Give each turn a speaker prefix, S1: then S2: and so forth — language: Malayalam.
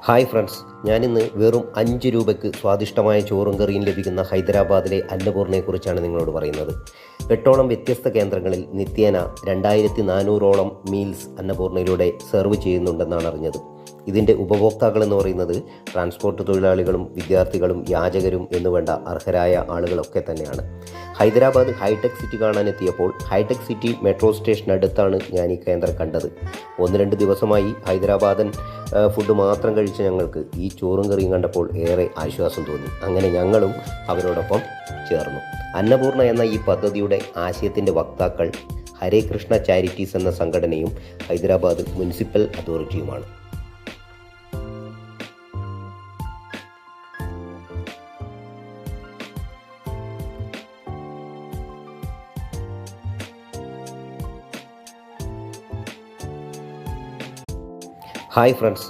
S1: ഹായ് ഫ്രണ്ട്സ്, ഞാനിന്ന് വെറും 5 രൂപയ്ക്ക് സ്വാദിഷ്ടമായ ചോറും കറിയും ലഭിക്കുന്ന ഹൈദരാബാദിലെ അന്നപൂർണയെക്കുറിച്ചാണ് നിങ്ങളോട് പറയുന്നത്. 8ഓളം വ്യത്യസ്ത കേന്ദ്രങ്ങളിൽ നിത്യേന 2400ഓളം മീൽസ് അന്നപൂർണയിലൂടെ സെർവ് ചെയ്യുന്നുണ്ടെന്നാണ് അറിഞ്ഞത്. ഇതിൻ്റെ ഉപഭോക്താക്കളെന്ന് പറയുന്നത് ട്രാൻസ്പോർട്ട് തൊഴിലാളികളും വിദ്യാർത്ഥികളും യാചകരും എന്നുവേണ്ട അർഹരായ ആളുകളൊക്കെ തന്നെയാണ്. ഹൈദരാബാദ് ഹൈടെക് സിറ്റി കാണാനെത്തിയപ്പോൾ ഹൈടെക് സിറ്റി മെട്രോ സ്റ്റേഷനടുത്താണ് ഞാൻ ഈ കേന്ദ്രം കണ്ടത്. 1-2 ദിവസമായി ഹൈദരാബാദൻ ഫുഡ് മാത്രം കഴിച്ച ഞങ്ങൾക്ക് ഈ ചോറും കറിയും കണ്ടപ്പോൾ ഏറെ ആശ്വാസം തോന്നി. അങ്ങനെ ഞങ്ങളും അവരോടൊപ്പം ചേർന്നു. അന്നപൂർണ എന്ന ഈ പദ്ധതിയുടെ ആശയത്തിൻ്റെ വക്താക്കൾ ഹരേ കൃഷ്ണ ചാരിറ്റീസ് എന്ന സംഘടനയും ഹൈദരാബാദ് മുനിസിപ്പൽ അതോറിറ്റിയുമാണ്. Hi friends,